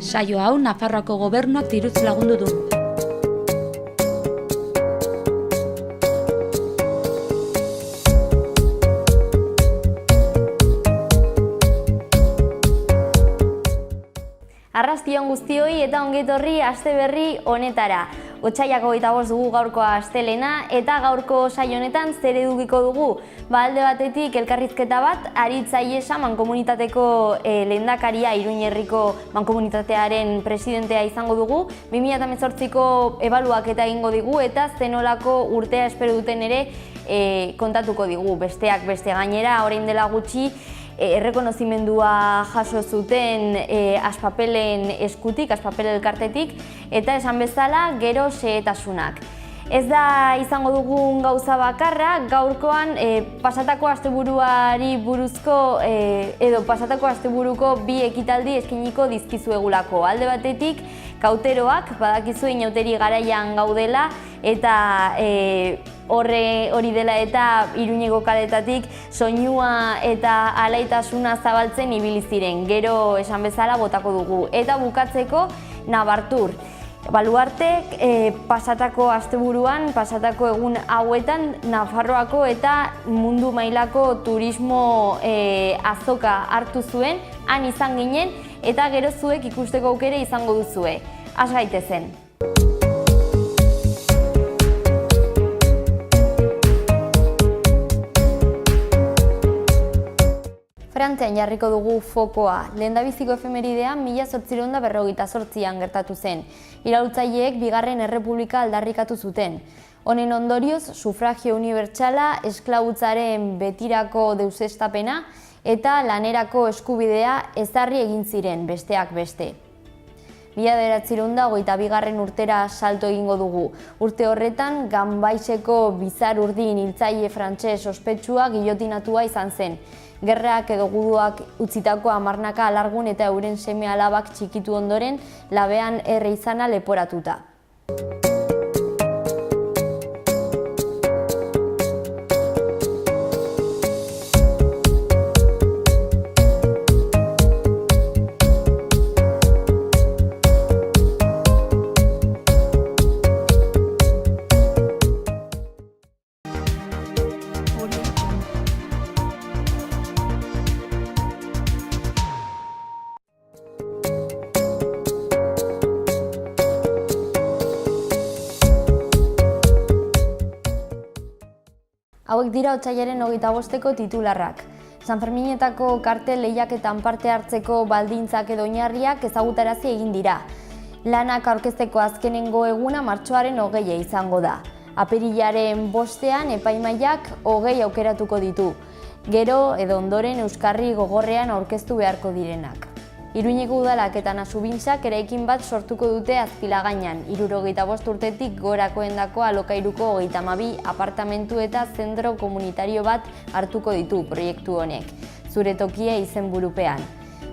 Saio hau Nafarroako gobernuak diruz lagundu du. Arrastion guztioi eta ongetorri aste berri honetara. Otsailak 25 dugu gaurko astelena eta gaurko saio honetan zer edukiko dugu. Alde batetik elkarrizketa bat Aritz Aiesa mankomunitateko lehendakaria Iruin herriko mankomunitatearen presidentea izango dugu. 2018ko ebaluaketa egingo digu eta zenolako urtea espero duten ere kontatuko digu. Besteak beste gainera orain dela gutxi errekonozimendua jaso zuten Aspapelen eskutik, Aspapel elkartetik, eta esan bezala gero xehetasunak. Ez da izango dugun gauza bakarra, gaurkoan pasatako asteburuari buruzko edo pasatako asteburuko bi ekitaldi eskainiko dizkizuegulako. Alde batetik, kauteroak, badakizu inauteri garaian gaudela, eta hori dela eta Iruñeko kaletatik soinua eta alaitasuna zabaltzen ibili ziren, gero esan bezala botako dugu. Eta bukatzeko Nabartur. Baluartek pasatako asteburuan, pasatako egun hauetan Nafarroako eta mundu mailako turismo azoka hartu zuen, han izan ginen eta gero zuek ikusteko aukera izango duzue. Has gaitezen! Frantzian jarriko dugu fokoa. Lehendabiziko efemeridea 1858an gertatu zen. Iraultzaileek bigarren errepublika aldarrikatu zuten. Honen ondorioz, sufragio unibertsala, esklabutzaren betirako deuseztapena eta lanerako eskubidea ezarri egin ziren, besteak beste. 1922 urtera salto egingo dugu. Urte horretan, Ganbaiseko bizar urdin hiltzaile frantses ospetsua gillotinatua izan zen. Gerrak edo guduak utzitako hamarnaka alargun eta euren seme alabak txikitu ondoren labean erre izana leporatuta. Hauek dira otsailaren 25ko titularrak. Sanferminetako kartel lehiaketan parte hartzeko baldintzak edo oinarriak ezagutarazi egin dira. Lanak aurkezteko azkenengo eguna martxoaren 20 izango da. Apirilaren 5ean epaimahaiak 20 aukeratuko ditu. Gero edo ondoren euskarri gogorrean aurkeztu beharko direnak. Iruñeko udalak eta Nasubintxak eraikin bat sortuko dute Azpilagainan, 75 urtetik gorakoendako alokairuko 32 apartamentu eta zentro komunitario bat hartuko ditu proiektu honek, zure tokia izenburupean.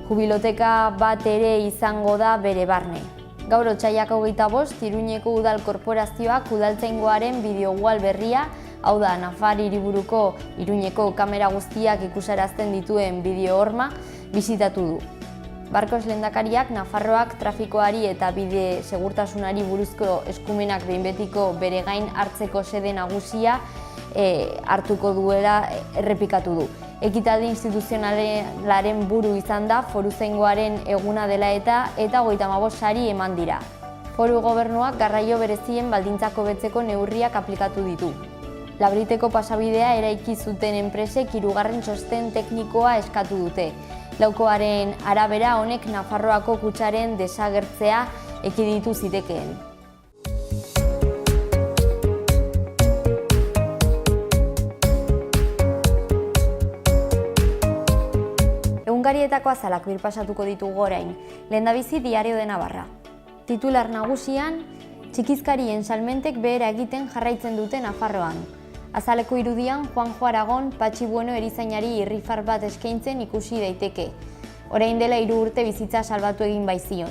Jubiloteka bat ere izango da bere barne. Gaur otsailak 25, Iruñeko udal korporazioak udaltzaingoaren bideowall berria, hau da Nafar hiriburuko Iruñeko kamera guztiak ikusarazten dituen bideo-horma, bisitatu du. Barkos lehendakariak Nafarroak trafikoari eta bide segurtasunari buruzko eskumenak behin betiko bere gain hartzeko xede nagusia hartuko duela errepikatu du. Ekitaldi instituzionalaren buru izan da foruzaingoaren eguna dela eta 35 sari eman dira. Foru gobernuak garraio berezien baldintzak hobetzeko neurriak aplikatu ditu. Labriteko pasabidea eraiki zuten enpresek 3. txosten teknikoa eskatu dute. Laukoaren arabera honek Nafarroako kutxaren desagertzea ekiditu zitekeen. Egunkarietako azalak birpasatuko ditugu orain. Lehendabizi Diario de Navarra. Titular nagusian, txikizkarien salmentek behera egiten jarraitzen dute Nafarroan. Azaleko irudian, Juanjo Aragon Patxi Bueno erizainari irrifar bat eskaintzen ikusi daiteke. Orain dela 3 urte bizitza salbatu egin baizion.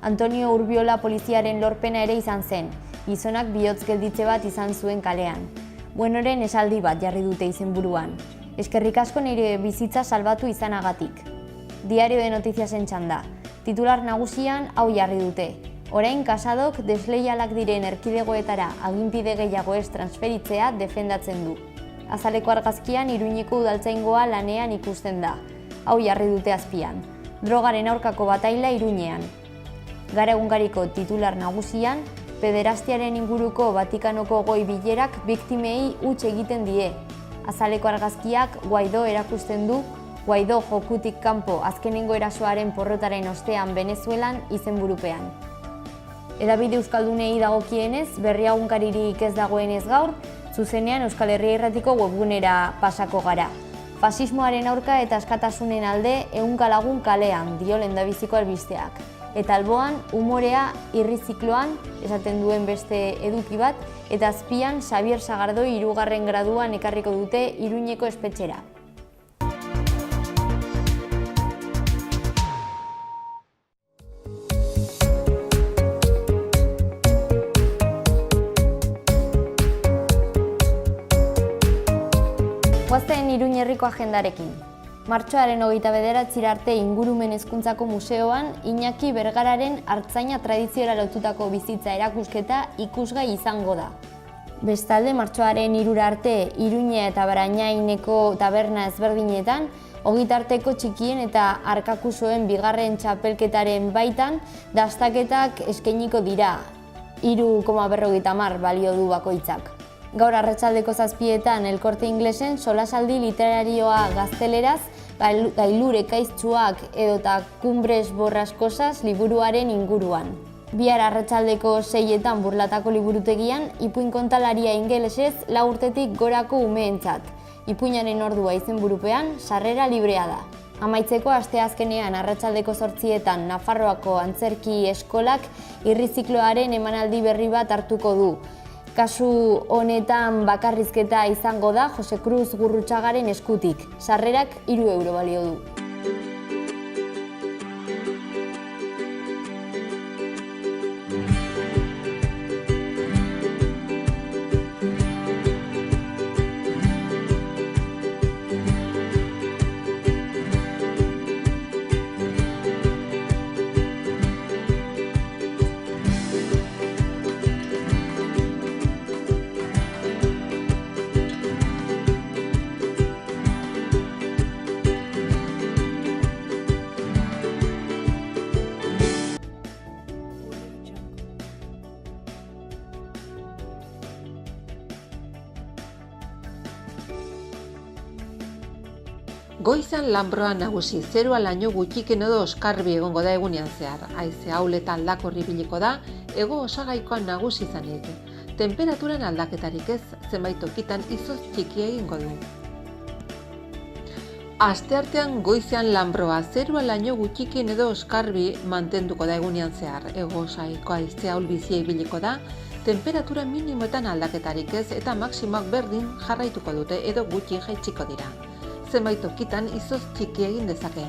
Antonio Urbiola poliziaren lorpena ere izan zen, gizonak bihotz gelditze bat izan zuen kalean. Buenoren esaldi bat jarri dute izenburuan. Eskerrik asko nire bizitza salbatu izanagatik. Diario de Noticiasen txanda. Titular nagusian hau jarri dute. Orain Casadok desleialak diren erkidegoetara aginpide gehiago ez transferitzea defendatzen du. Azaleko argazkian Iruñeko udaltzaingoa lanean ikusten da. Hau jarri dute azpian. Drogaren aurkako bataila Iruñean. Gara egungariko titular nagusian, pederastiaren inguruko Vatikanoko goi bilerak biktimei huts egiten die. Azaleko argazkiak Guaidó erakusten du, Guaidó jokutik kanpo azkenengo erasoaren porrotaren ostean Venezuelan izenburupean. Hedabide euskaldunei dagokienez, berri egunkaririk ez dagoenez gaur, zuzenean Euskal Herria Irratiko webgunera pasako gara. Fasismoaren aurka eta askatasunen alde ehunka lagun kalean, dio lehendabiziko albisteak. Eta alboan, umorea irrizikloan, esaten duen beste eduki bat, eta azpian Xabier Sagardoi 3. graduan ekarriko dute Iruñeko espetxera. Goazen Iruñ herriko agendarekin. Martxoaren 29 arte Ingurumen Hezkuntzako Museoan Iñaki Bergararen artzaina tradiziora lotutako bizitza erakusketa ikusgai izango da. Bestalde, martxoaren 3 arte Iruña eta Barainaineko taberna ezberdinetan, ogitarteko txikien eta arkakusoen bigarren txapelketaren baitan dastaketak eskainiko dira, 3,50 balio du bakoitzak. Gaur arratsaldeko 7etan El Corte Inglesen solasaldi literarioa gazteleraz, Gailur ekaiztsuak edota Cumbres borraskosas liburuaren inguruan. Bihar arratsaldeko 6etan Burlatako liburutegian, ipuin kontalaria ingelesez 4 urtetik gorako umeentzat. Ipuinaren ordua izenburupean, sarrera librea da. Amaitzeko asteazkenean arratsaldeko 8etan Nafarroako antzerki eskolak irrizikloaren emanaldi berri bat hartuko du. Kasu honetan bakarrizketa izango da Jose Cruz Gurrutxagaren eskutik. Sarrerak 3 euro balio du. Goizan lanbroa nagusi, zerua laino gutxiken edo oskarbi egongo da egunean zehar. Haize ahuleta aldakor ibiliko da, hego osagaikoan nagusi izanik. Temperaturan aldaketarik ez, zenbait tokitan izotz txikia egingo du. Asteartean goizean lanbroa, zerua laino gutxiken edo oskarbi mantenduko da egunean zehar. Hego osaiko haize ahul bizia ibiliko da, temperatura minimoetan aldaketarik ez eta maksimoak berdin jarraituko dute edo gutxi jaitsiko dira. Zenbait tokitan izotz txiki egin dezake.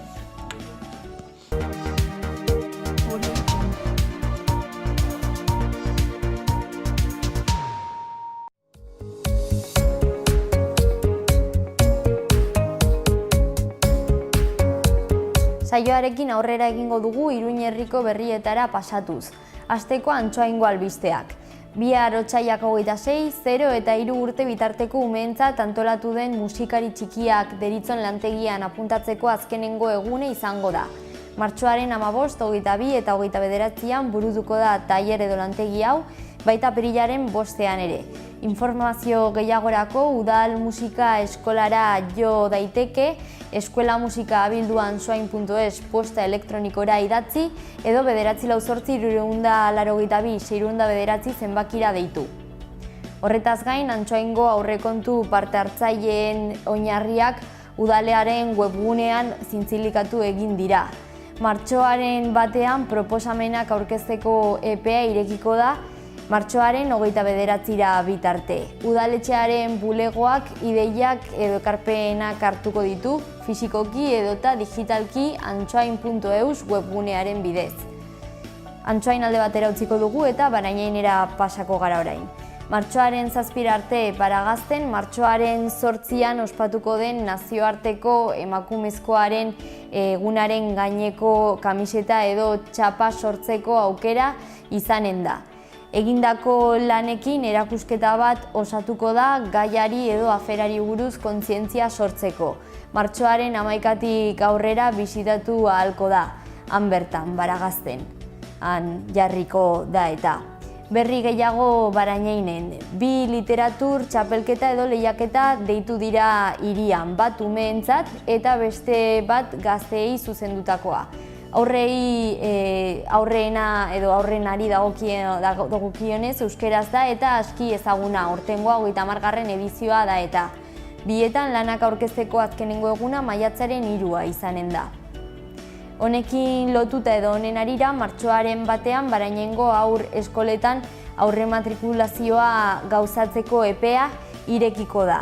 Saioarekin aurrera egingo dugu Iruñ herriko berrietara pasatuz. Hasteko Antsoaingo albisteak. Bihar otsaiak 26, 0 eta 3 urte bitarteko umeentzat antolatu den musikari txikiak deritzon lantegian apuntatzeko azkenengo egune izango da. Martxoaren 15, 22 eta 29an burutuko da tailer edo lantegi hau, baita apirilaren 5ean ere. Informazio gehiagorako udal musika eskolara jo daiteke, eskuelamusikaabildua.antsoain.es posta elektronikora idatzi edo 948-382-609 zenbakira deitu. Horretaz gain, Antsoaingo aurrekontu parte hartzaileen oinarriak udalearen webgunean zintzilikatu egin dira. Martxoaren 1ean proposamenak aurkezteko epea irekiko da, martxoaren 29ra bitarte. Udaletxearen bulegoak, ideiak edo ekarpenak hartuko ditu, fisikoki edota digitalki antsoain.eus webgunearen bidez. Antsoain alde batera utziko dugu eta Barainainera pasako gara orain. Martxoaren 7 arte Baragazten, martxoaren 8an ospatuko den nazioarteko emakumezkoaren egunaren gaineko kamiseta edo txapa sortzeko aukera izanen da. Egindako lanekin erakusketa bat osatuko da gaiari edo aferari buruz kontzientzia sortzeko. Martxoaren 11tik aurrera bisitatu ahalko da, han bertan, Baragazten, han jarriko da eta. Berri gehiago Barañeinen, 2 literatur txapelketa edo lehiaketa deitu dira hirian, bat umeentzat eta beste bat gazteei zuzendutakoa. Aurrenari dagokionez euskeraz da eta aski ezaguna, aurtengoa 30. edizioa da eta. Bietan lanak aurkezteko azkenengo eguna maiatzaren 3 izanen da. Honekin lotuta edo honen harira, martxoaren 1ean Barañengo haur eskoletan aurre matrikulazioa gauzatzeko epea irekiko da.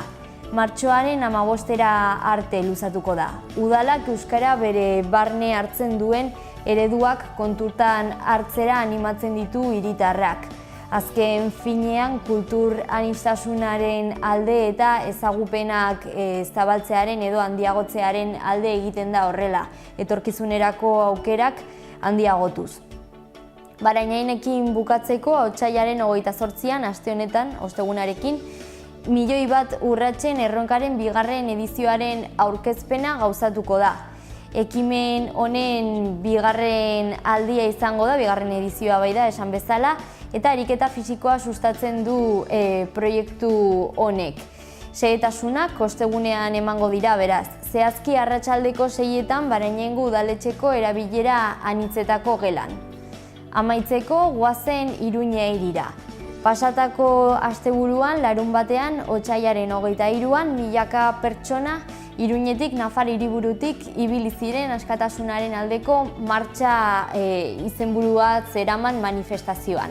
Martxoaren 15era arte luzatuko da. Udalak euskara bere barne hartzen duen ereduak kontutan hartzera animatzen ditu hiritarrak. Azken finean kultur aniztasunaren alde eta ezagupenak zabaltzearen edo handiagotzearen alde egiten da horrela, etorkizunerako aukerak handiagotuz. Barañainekin bukatzeko otsailaren 28an, aste honetan, ostegunarekin, 1 milioi bat urratsen erronkaren 2. edizioaren aurkezpena gauzatuko da. Ekimen honen 2. aldia izango da, 2. edizioa bai da, esan bezala, eta ariketa fisikoa sustatzen du proiektu honek. Xehetasunak ostegunean emango dira beraz. Zehazki arratsaldeko 6etan Barañengo udaletxeko erabilera anitzetako gelan. Amaitzeko goazen Iruña hirira. Pasatako asteburuan, larunbatean, otsailaren 23an, milaka pertsona Iruñetik, Nafar hiriburutik ibili ziren askatasunaren aldeko martxa izenburua zeraman manifestazioan.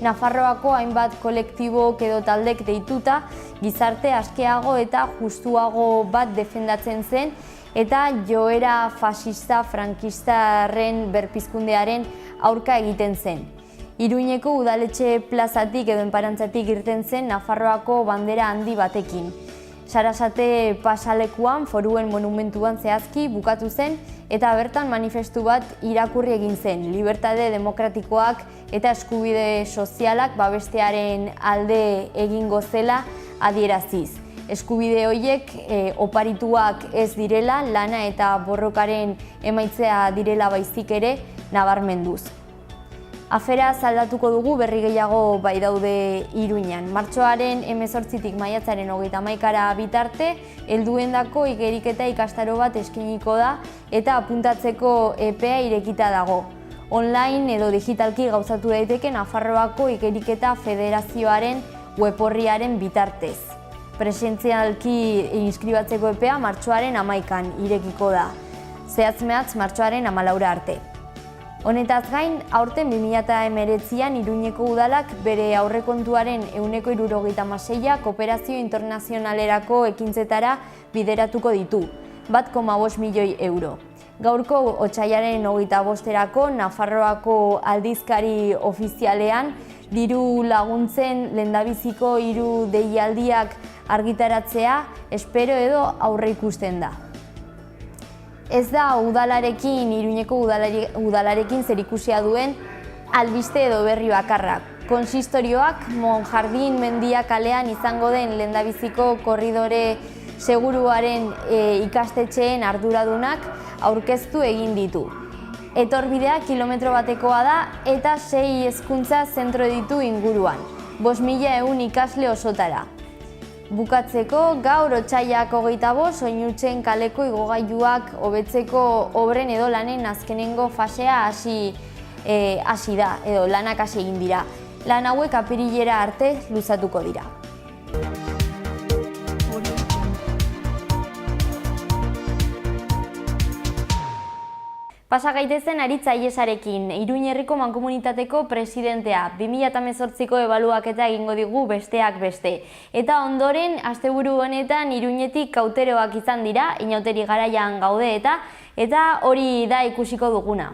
Nafarroako hainbat kolektibok edo taldek deituta gizarte askeago eta justuago bat defendatzen zen eta joera fascista frankistarren berpizkundearen aurka egiten zen. Iruñeko udaletxe plazatik edo enparantzatik irten zen Nafarroako bandera handi batekin. Sarasate pasalekuan, Foruen monumentuan zehazki bukatu zen eta bertan manifestu bat irakurri egin zen, libertade demokratikoak eta eskubide sozialak babestearen alde egingo zela adieraziz. Eskubide horiek oparituak ez direla, lana eta borrokaren emaitzea direla baizik ere nabarmenduz. Afera zaldatuko dugu berri gehiago bai daude Iruñan. Martxoaren 18tik maiatzaren 31ara bitarte, helduendako igeriketa ikastaro bat eskainiko da eta apuntatzeko epea irekita dago. Online edo digitalki gauzatu daiteke Nafarroako igeriketa federazioaren web-orriaren bitartez. Presentzialki inskribatzeko epea martxoaren 11an irekiko da. Zehatz-mehatz martxoaren 14 arte. Honetaz gain, aurten 2019an Iruñeko udalak bere aurrekontuaren 76% kooperazio internazionalerako ekintzetara bideratuko ditu, 1,5 milioi euro. Gaurko otsailaren 25erako Nafarroako aldizkari ofizialean diru laguntzen lehendabiziko 3 deialdiak argitaratzea espero edo aurreikusten da. Ez da udalarekin, Iruñeko udalarekin zerikusia duen albiste edo berri bakarra. Konsistorioak Monjardin mendia kalean izango den lehendabiziko korridore seguruaren ikastetxeen arduradunak aurkeztu egin ditu. Etorbidea kilometro batekoa da eta 6 hezkuntza zentro ditu inguruan, 5.100 ikasle osotara. Bukatzeko, gaur otsailak 25, Soinutzen kaleko igogailuak hobetzeko obren edo lanen azkenengo fasea hasi da, edo lanak hasi egin dira. Lan hauek apirilera arte luzatuko dira. Pasa gaitezen Aritza Iesarekin, Iruin herriko mankomunitateko presidentea, 2018ko ebaluaketa egingo digu besteak beste. Eta ondoren, asteburu honetan Iruinetik kauteroak izan dira, inauteri garaian gaude eta hori da ikusiko duguna.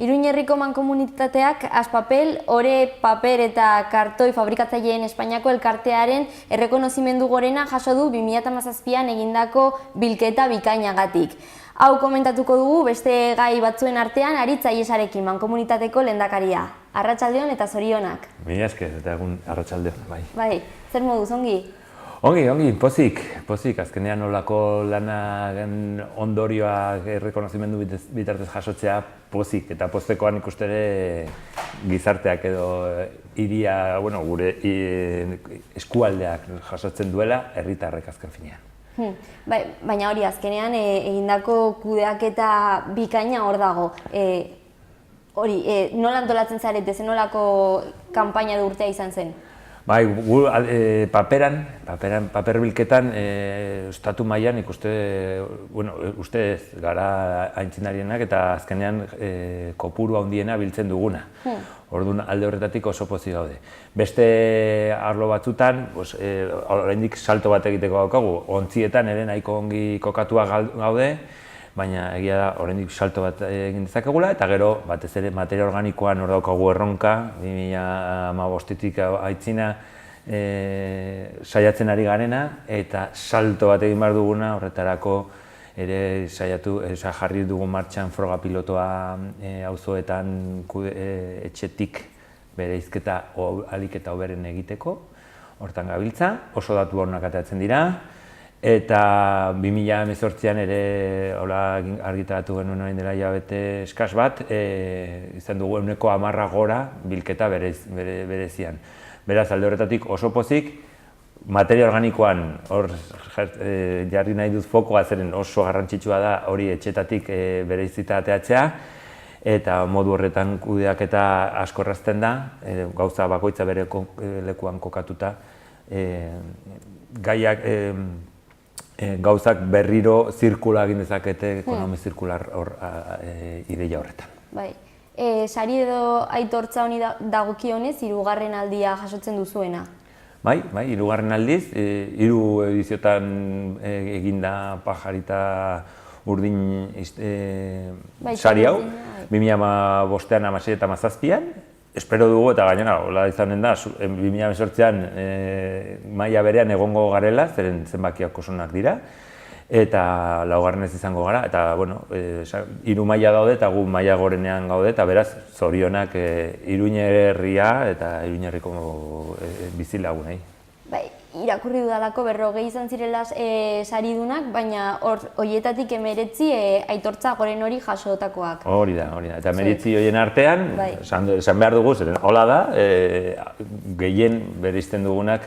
Iruin herriko mankomunitateak Aspapel, ore, paper eta kartoi fabrikatzaileen Espainiako elkartearen errekonozimendu gorena jaso du 2017an egindako bilketa bikainagatik. Hau komentatuko dugu beste gai batzuen artean Aritz Aiesarekin mankomunitateko lehendakaria. Arratsaldeon eta zorionak. Mila esker eta egun arratsaldeon, bai. Bai, zer moduz ongi? Ongi, pozik. Azkenean olako lanaren ondorioak errekonozimendu bitartez jasotzea pozik. Eta poztekoan ikuste ere gizarteak edo hiria, gure eskualdeak jasotzen duela herritarrek azken finean. Baina hori azkenean egindako kudeaketa bikaina hor dago. Nola antolatzen zarete, zen nolako kanpaina du urtea izan zen? Bai, paper bilketan, estatu mailan ikuste, ustez gara aintzinarienak eta azkenean kopuru handiena biltzen duguna. Orduan alde horretatik oso pozik gaude. Beste arlo batzutan, oraindik salto bat egiteko daukagu, ontzietan ere nahiko ongi kokatua gaude, baina egia da oraindik salto bat egin dezakegula eta gero batez ere materia organikoan hor daukagu erronka 2015tik aitzina saiatzen ari garena eta salto bat egin behar duguna horretarako ere jarri dugu martxan froga pilotoa auzoetan etxetik bereizketa ahalik eta hoberen egiteko hortan gabiltza, oso datu onak ateratzen dira. Eta 2018an ere argitaratu genuen orain dela hilabete eskas bat, izan dugu 10% gora bilketa berezian. Beraz, alde horretatik oso pozik, materia organikoan hor jarri nahi dut fokoa zeren oso garrantzitsua da hori etxetatik bereizita ateratzea, eta modu horretan kudeaketa asko errazten da, gauza bakoitza bere lekuan kokatuta, gaiak gauzak berriro zirkula egin dezakete ekonomi zirkular ideia horretan. Bai. Sari edo aitortza honi dagokionez, 3. aldia jasotzen duzuena? Bai, 3. aldiz, 3 ediziotan eginda pajarita urdin sari hau, 2015an, 2016 eta 2017an. Espero dugu eta gainera, hola izanen da, 2018an maila berean egongo garela, zeren zenbakiak osonak dira, eta 4. izango gara, eta, 3 maila daude eta gu maila gorenean gaude, eta beraz, zorionak Iruin herria eta Iruin herriko bizilagunei. Bai, irakurri dudalako 40 izan zirela saridunak, baina horietatik 19 aitortza goren hori jasotakoak. Hori da, eta 19 horien artean, esan behar dugu, zeren hola da, gehien bereizten dugunak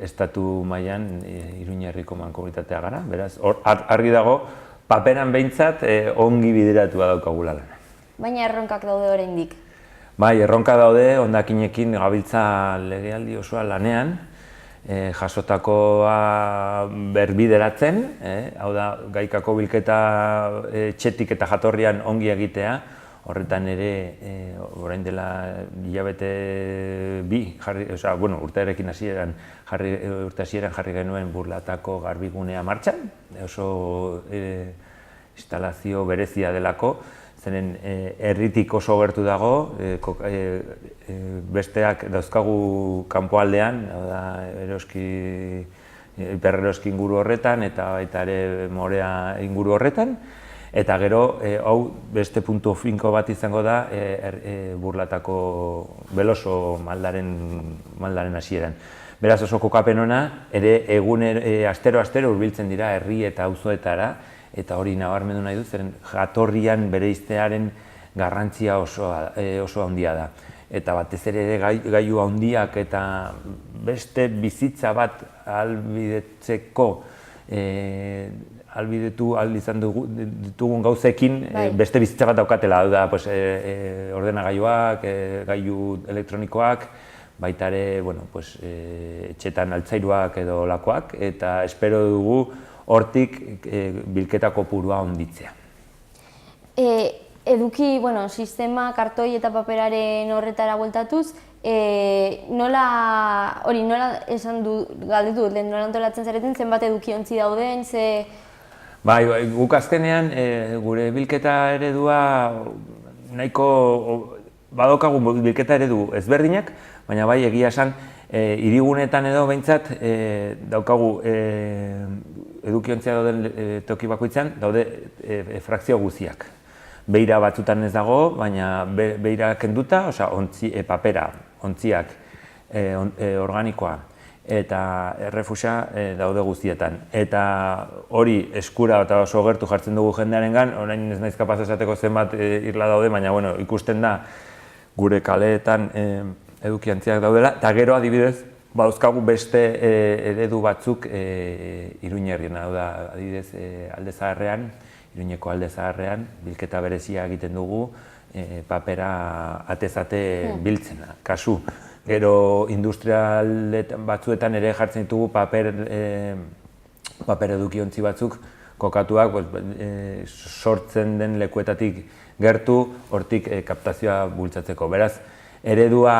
estatu mailan Iruin herriko mankomunitatea gara, beraz, argi dago, paperan behintzat ongi bideratua daukagula lana. Baina erronkak daude oraindik. Bai, erronka daude, hondakinekin gabiltza legealdi osoa lanean, jasotakoa berbideratzen, hau da, gaikako bilketa txetik eta jatorrian ongi egitea, horretan ere, orain dela hilabete urtearekin hasieran jarri genuen Burlatako garbigunea martxan, oso instalazio berezia delako, zeren herritik oso gertu dago, besteak dauzkagu kanpoaldean, hiperreroski inguru horretan eta baita ere Morea inguru horretan, eta gero hau beste puntu finko bat izango da Burlatako Beloso maldaren hasieran. Beraz oso kokapen ona, ere astero hurbiltzen dira herri eta auzoetara, eta hori nabarmendu nahi dut, zeren jatorrian bereiztearen garrantzia oso handia da. Eta batez ere gailu handiak eta beste bizitza bat ahalbidetzeko ahalbidetu izan ditugun gauzekin beste bizitza bat daukatela, da ordenagailuak, gailu elektronikoak, baita ere etxetan altzairuak edo lakoak, eta espero dugu hortik bilketa kopurua handitzea. Eduki, sistema, kartoi eta paperaren horretara bueltatuz, nola esan du, galdetu, nola antolatzen zareten, zenbat edukiontzi dauden, ze... Bai, guk azkenean gure bilketa eredua nahiko badaukagu bilketa eredu ezberdinak, baina bai egia esan hirigunetan edo behintzat daukagu edukiontzia dauden toki bakoitzan daude frakzio guztiak. Beira batzutan ez dago, baina beira kenduta, papera, ontziak, organikoa eta errefusa daude guztietan. Eta hori eskura eta oso gertu jartzen dugu jendearengan, orain ez naiz kapaz esateko zenbat irla daude, baina ikusten da gure kaleetan edukiontziak daudela, eta gero adibidez, bauzkagu beste eredu batzuk Iruñerrien, da adibidez Alde Zaharrean, Iruñeko Alde Zaharrean, bilketa berezia egiten dugu, papera atez-ate biltzena, kasu. Gero industrial batzuetan ere jartzen ditugu paper edukiontzi batzuk kokatuak sortzen den lekuetatik gertu, hortik kaptazioa bultzatzeko. Beraz, eredua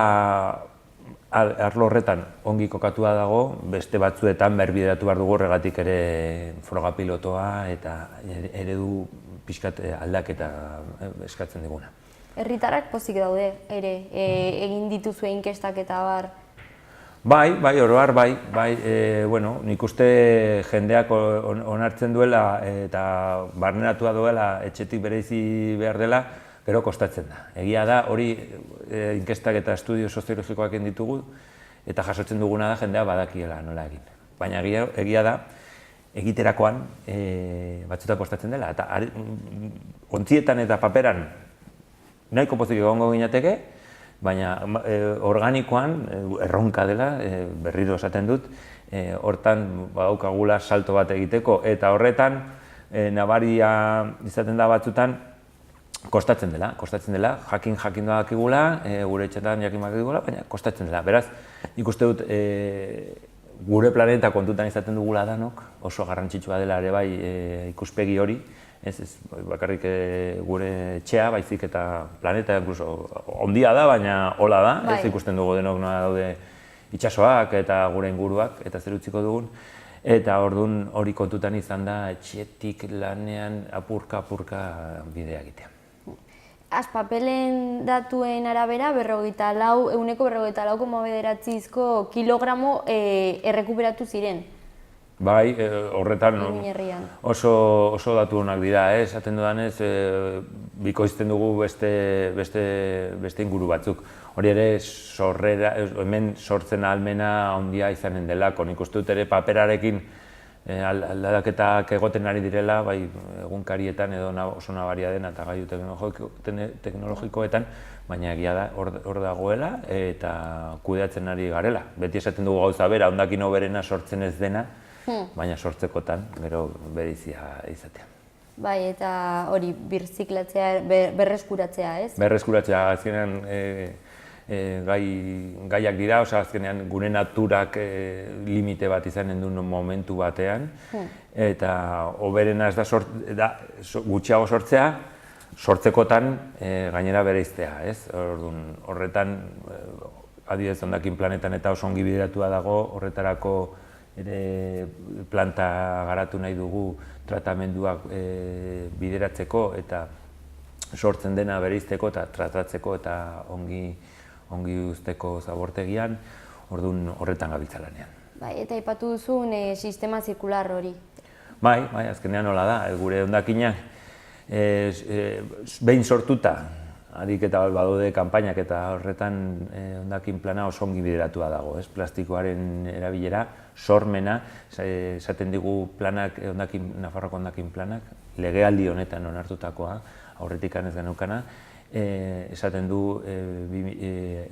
arlo horretan ongi kokatua dago, beste batzuetan berbideratu behar dugu horregatik ere frogapilotoa eta eredu pixkat aldaketa eskatzen diguna. Herritarrak pozik daude ere, egin dituzue inkestak eta bar? Bai, oro har, bai. Nik uste jendeak onartzen duela eta barneratua duela etxetik bereizi behar dela, gero kostatzen da. Egia da, hori inkestak eta estudio soziologikoak egin ditugu, eta jasotzen duguna da jendea badakiela nola egin. Baina egia da, egiterakoan batzuetan kostatzen dela, eta ontzietan eta paperan nahiko pozik egongo ginateke, baina organikoan erronka dela, berriro esaten dut, hortan badaukagula salto bat egiteko, eta horretan nabaria izaten da batzutan kostatzen dela, jakin badakigula, gure etxetan jakin badakigula, baina kostatzen dela. Beraz, nik uste dut gure planeta kontutan izaten dugula danok, oso garrantzitsua dela ere bai ikuspegi hori, ez bakarrik gure etxea, baizik eta planeta inkluso ondia da, baina hola da, ez ikusten dugu denok nola daude itsasoak eta gure inguruak eta zer utziko dugun. Eta orduan hori kontutan izan da etxetik lanean apurka bidea egitea. Azpapelen datuen arabera, 44,9 kilogramo errekuperatu ziren. Bai, horretan oso datu honak dira, esaten dudanez, bikoizten dugu beste inguru batzuk. Hori ere, hemen sortzen ahalmena handia izanen delako. Nik uste dut ere paperarekin aldaketak egoten ari direla, bai egunkarietan edo oso nabaria dena eta gailu teknologikoetan, baina egia da hor dagoela eta kudeatzen ari garela. Beti esaten dugu gauza bera, hondakin hoberena sortzen ez dena, baina sortzekotan gero berizia izatea. Bai, eta hori birziklatzea, berreskuratzea, ez? Berreskuratzea, azkenean gaiak dira, azkenean gure naturak limite bat izanen duen momentu batean, eta hoberena ez da gutxiago sortzea, sortzekotan gainera bereiztea, ez? Horretan, adibidez hondakin planetan eta oso ongi bideratua dago, horretarako ere planta garatu nahi dugu tratamenduak bideratzeko eta sortzen dena bereizteko eta tratatzeko eta ongi uzteko zabortegian, orduan horretan gabiltza lanean. Bai, eta aipatu duzun sistema zirkular hori. Bai, azkenean hola da, gure hondakinak behin sortuta, ariketa badaude kanpainak eta horretan hondakin plana oso ongi bideratua dago, plastikoaren erabilera, sormena, esaten digu planak, Nafarroako hondakin planak, legealdi honetan onartutakoa, aurretik ez geneukana, esaten du 110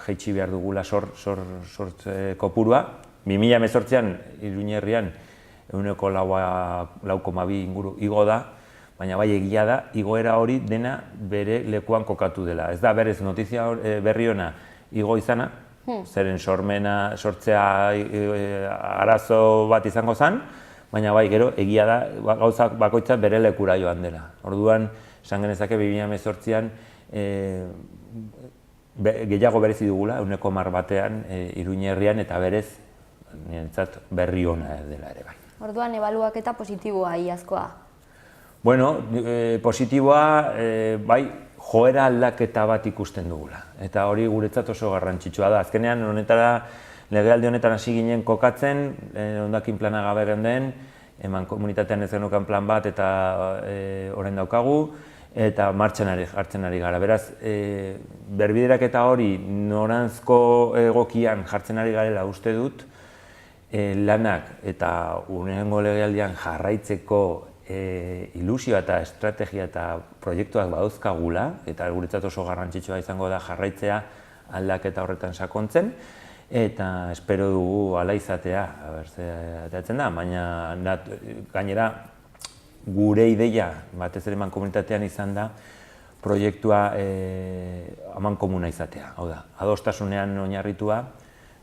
jaitsi behar dugula sortze kopurua. 2018an Iruñerrian 1,4 inguru igo da, baina bai egia da, igoera hori dena bere lekuan kokatu dela. Ez da berez notizia berri ona igo izana, zeren sortzea arazo bat izango zen, baina bai gero egia da gauzak bakoitza bere lekura joan dela. Orduan, esan genezake 2018an gehiago berezi dugula, 1,10 batean Iruñerrian eta berez niretzat berri ona dela ere bai. Orduan, ebaluaketa positiboa iazkoa. Bueno, positiboa, bai, joera aldaketa bat ikusten dugula. Eta hori guretzat oso garrantzitsua da. Azkenean, legealdi honetan hasi ginen kokatzen, hondakin plana gabe geunden, eman komunitatean ez genukan plan bat eta orain daukagu, eta martxan jartzen ari gara. Beraz, berbideraketa hori noranzko egokian jartzen ari garela uste dut, lanak eta hurrengo legealdian jarraitzeko ilusioa eta estrategia eta proiektuak badauzkagula, eta guretzat oso garrantzitsua izango da jarraitzea aldaketa horretan sakontzen, eta espero dugu hala izatea, ateratzen da, baina gainera gure ideia, batez ere mankomunitatean izan da, proiektua amankomuna izatea. Hau da, adostasunean oinarritua,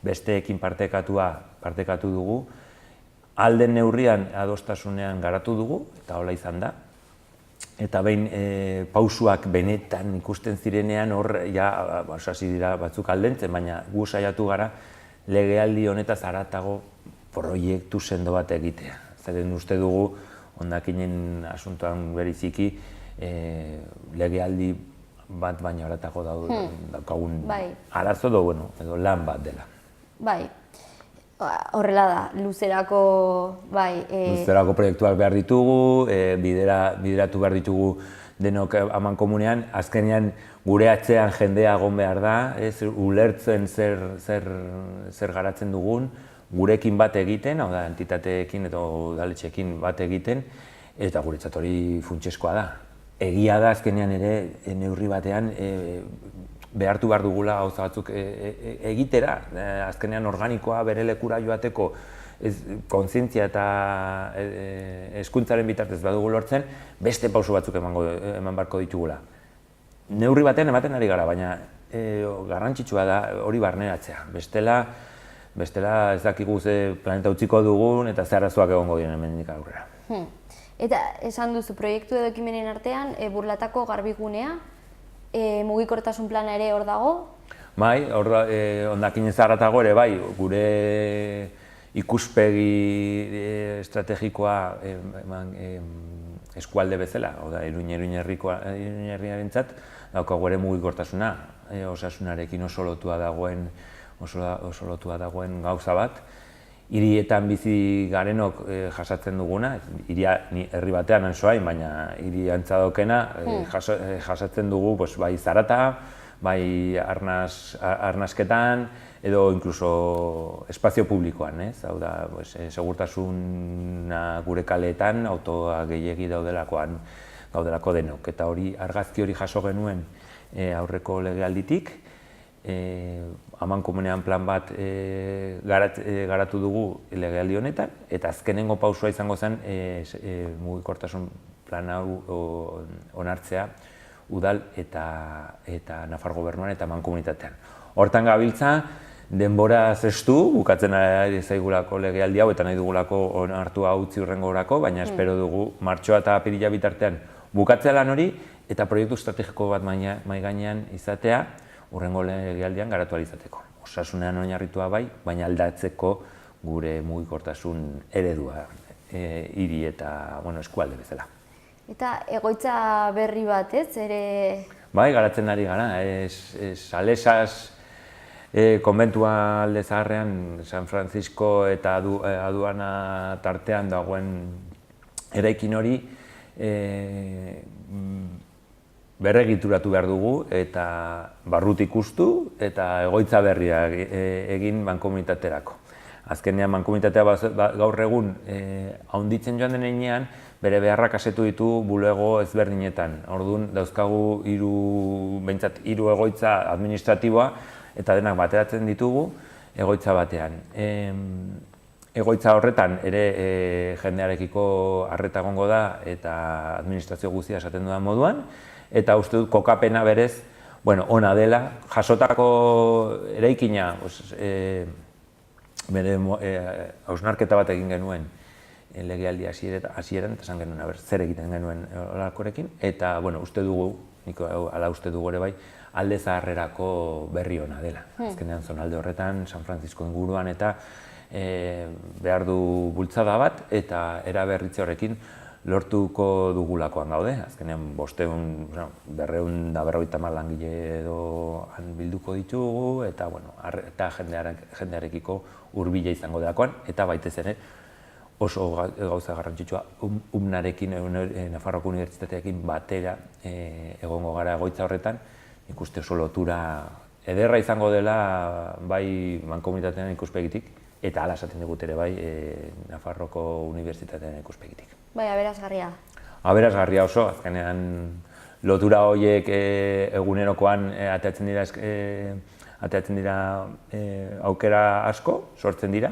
besteekin partekatu dugu, alden neurrian adostasunean garatu dugu, eta hola izan da. Eta behin pausuak benetan ikusten zirenean hor, hasi dira batzuk aldentzen, baina gu saiatu gara legealdi honetaz haratago proiektu sendo bat egitea. Zeren uste dugu, hondakinen asuntoan beriziki, legealdi bat baina haratago daukagun arazo edo lan bat dela. Bai, horrela da, luzerako proiektuak behar ditugu, bideratu behar ditugu denok amankomunean, azkenean gure atzean jendea egon behar da, ulertzen zer garatzen dugun, gurekin bat egiten, hau da, entitateekin edo udaletxeekin bat egiten, eta guretzat hori funtsezkoa da. Egia da azkenean ere neurri batean behartu behar dugula gauza batzuk egitera, azkenean organikoa bere lekura joateko kontzientzia eta hezkuntzaren bitartez badugu lortzen, beste pauso batzuk eman beharko ditugula. Neurri batean ematen ari gara, baina garrantzitsua da hori barneratzea. Bestela ez dakigu ze planeta utziko dugun eta ze arazoak egongo diren hemendik aurrera. Eta esan duzu, proiektu edo ekimenen artean, Burlatako garbigunea, mugikortasun plana ere hor dago? Bai, hondakinez haratago ere bai, gure ikuspegi estrategikoa eskualde bezala, Iruin herriarentzat, daukagu ere mugikortasuna, osasunarekin oso lotua dagoen gauza bat. Hirietan bizi garenok jasatzen duguna, herri batean ansoain, baina hiri antzadokena jasatzen dugu bai zarata, bai arnasketan, edo inkluso espazio publikoan, hau da, segurtasuna gure kaleetan, autoa gehiegi daudelako denok. Eta hori, argazki hori jaso genuen aurreko legealditik, amankomunean plan bat garatu dugu legealdi honetan, eta azkenengo pausua izango zen mugikortasun plan hau onartzea udal eta Nafar gobernuan eta mankomunitatean. Hortan gabiltza, denbora zestu, bukatzen ari zaigulako legealdi hau eta nahi dugulako onartua utzi hurrengorako, baina espero dugu martxoa eta apirila bitartean bukatzea lan hori eta proiektu estrategiko bat mahai gainean izatea, hurrengo legealdian garatu ahal izateko. Osasunean oinarritua bai, baina aldatzeko gure mugikortasun eredua hiri eta eskualde bezala. Eta egoitza berri bat, ez? Bai, garatzen ari gara. Salesas konbentua alde zaharrean, San Francisco eta aduana tartean dagoen eraikin hori berregituratu behar dugu eta barrut ikustu eta egoitza berria egin mankomunitaterako. Azkenean mankomunitatea gaur egun handitzen joan den heinean, bere beharrak asetu ditu bulego ezberdinetan. Orduan dauzkagu hiru egoitza administratiboa eta denak bateratzen ditugu egoitza batean. Egoitza horretan ere jendearekiko arreta egongo da eta administrazio guztia esaten dudan moduan, eta uste dut kokapena berez, ona dela, jasotako eraikina, bere hausnarketa bat egin genuen legealdi hasieran, eta esan genuen, zer egiten genuen olakorekin, eta uste dugu, nik ala uste dugu ere bai, alde zaharrerako berri ona dela. Azkenean zonalde horretan, San Francisco inguruan eta behar du bultzada bat, eta eraberritze horrekin lortuko dugulakoan gaude. Azkenean 250 langile edo bilduko ditugu, eta jendearekiko hurbila izango delakoan, eta baitez ere oso gauza garrantzitsua UMNarekin, Nafarroako Unibertsitatearekin batera egongo gara egoitza horretan, ikuste oso lotura ederra izango dela bai mankomunitatean ikuspegitik, eta hala esaten dugut ere bai Nafarroako Unibertsitatean ikuspegitik. Bai, aberasgarria. Aberasgarria oso, azkenean lotura horiek egunerokoan ateatzen dira aukera asko, sortzen dira.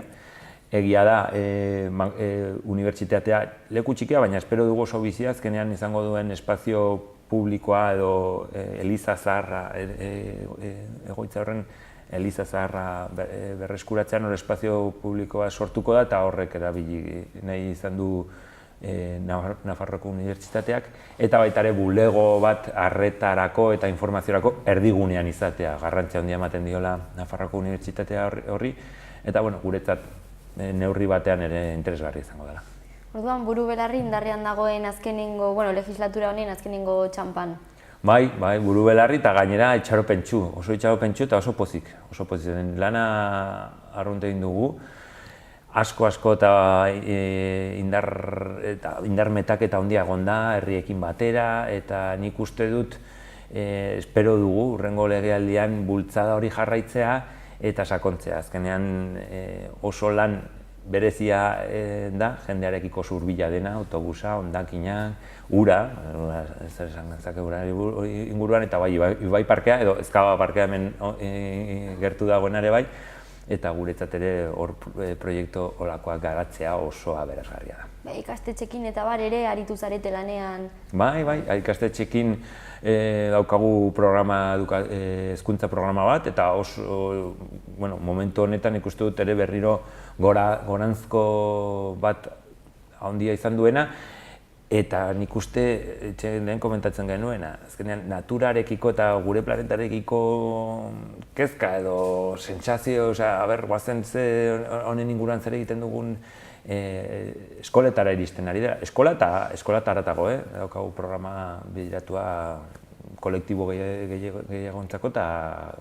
Egia da, unibertsitatea leku txikia, baina espero dugu oso bizia, azkenean izango duen espazio publikoa edo eliza zaharra, egoitza horren eliza zaharra berreskuratzean hor espazio publikoa sortuko da, eta horrek erabili nahi izan du Nafarroako Unibertsitateak, eta baita ere bulego bat arretarako eta informaziorako erdigunean izatea, garrantzia handia ematen diola Nafarroako Unibertsitatea horri, eta guretzat neurri batean ere interesgarri izango dela. Orduan, buru belarri indarrean dagoen azkenengo, legislatura honen azkenengo txanpan. Bai, buru belarri eta gainera itxaropentsu, oso itxaropentsu eta oso pozik. Lana arrunt egin dugu, asko eta indar metaketa handia egon da herriekin batera, eta nik uste dut espero dugu hurrengo legealdian bultzada hori jarraitzea eta sakontzea. Azkenean oso lan berezia da, jendearekiko hurbila dena, autobusa, hondakinak, ura, zer esan gantzake urari inguruan, eta bai, Ibai parkea edo Ezkaba parkea hemen gertu dagoen ere bai, eta guretzat ere hor proiektu holakoak garatzea oso aberasgarria da. Ikastetxekin eta bar ere aritu zarete lanean. Bai, ikastetxekin daukagu hezkuntza programa bat, eta oso, momentu honetan ikuste dut ere berriro goranzko bat handia izan duena, eta nik uste, lehen komentatzen genuena, azkenean naturarekiko eta gure planetarekiko kezka edo sentsazio, guazen honen inguruan zer egiten dugun eskoletara iristen ari dira. Eskola eta haratago, daukagu programa bideratua kolektibo gehiagontzako eta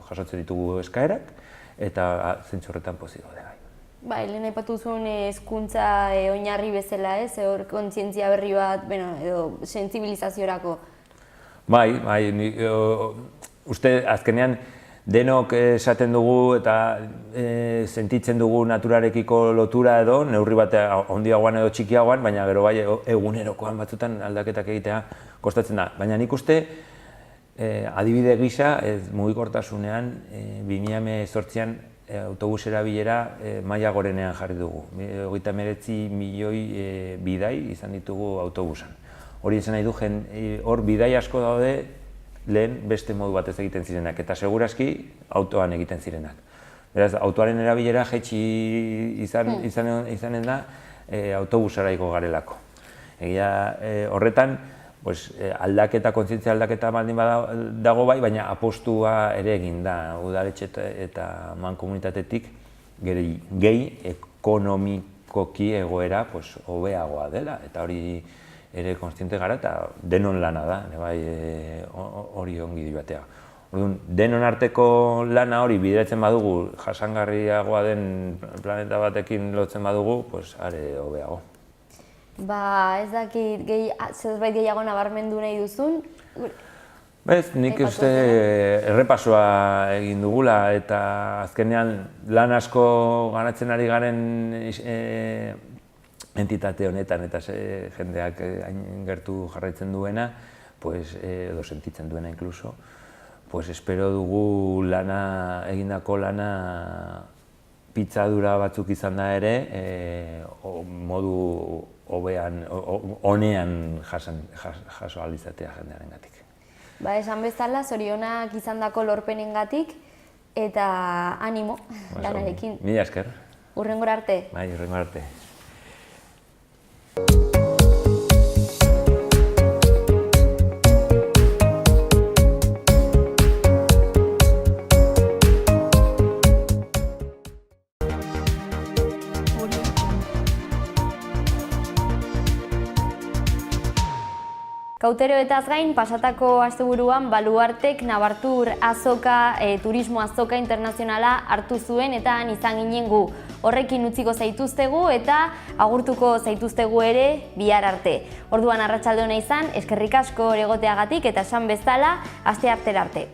jasotzen ditugu eskaerak, eta zentzu horretan pozik gaude. Lehen aipatu zuen hezkuntza oinarri bezala, hor kontzientzia berri bat, edo sentsibilizaziorako. Bai, uste azkenean denok esaten dugu eta sentitzen dugu naturarekiko lotura edo, neurri bat handiagoan edo txikiagoan, baina gero bai egunerokoan batzutan aldaketak egitea kostatzen da. Baina nik uste adibide gisa mugikortasunean 2018an autobus erabilera maila gorenean jarri dugu. 39 milioi bidai izan ditugu autobusan. Hori izan nahi du, hor bidai asko daude lehen beste modu batez egiten zirenak, eta segurazki autoan egiten zirenak. Beraz, autoaren erabilera jaitsi izanen da autobusara igo garelako. Egia horretan, aldaketa, kontzientzia aldaketa baldin dago bai, baina apostua ere egin da udaletxe eta mankomunitatetik gehi ekonomikoki egoera hobeagoa dela, eta hori ere kontziente gara eta denon lana da, hori ongi batea. Denon arteko lana hori bideratzen badugu, jasangarriagoa den planeta batekin lotzen badugu, are hobeago. Ez dakit, zerbait gehiago nabarmendu nahi duzun? Nik uste errepasoa egin dugula, eta azkenean lan asko ganatzen ari garen entitate honetan, eta jendeak gertu jarraitzen duena, edo sentitzen duena inkluso, espero dugu egindako lana pitzadura batzuk izan da ere, modu honean jaso aldizatea jendearengatik. Esan bezala, zorionak izandako lorpenengatik eta animo lanarekin. Mila esker. Hurrengora arte. Hurrengora arte. Kauteroetaz gain, pasatako asteburuan Baluartek Nabartur azoka, turismo azoka internazionala hartu zuen eta han izan ginen gu. Horrekin utziko zaituztegu eta agurtuko zaituztegu ere bihar arte. Orduan arratsalde ona izan, eskerrik asko egoteagatik eta esan bezala, asteartera arte.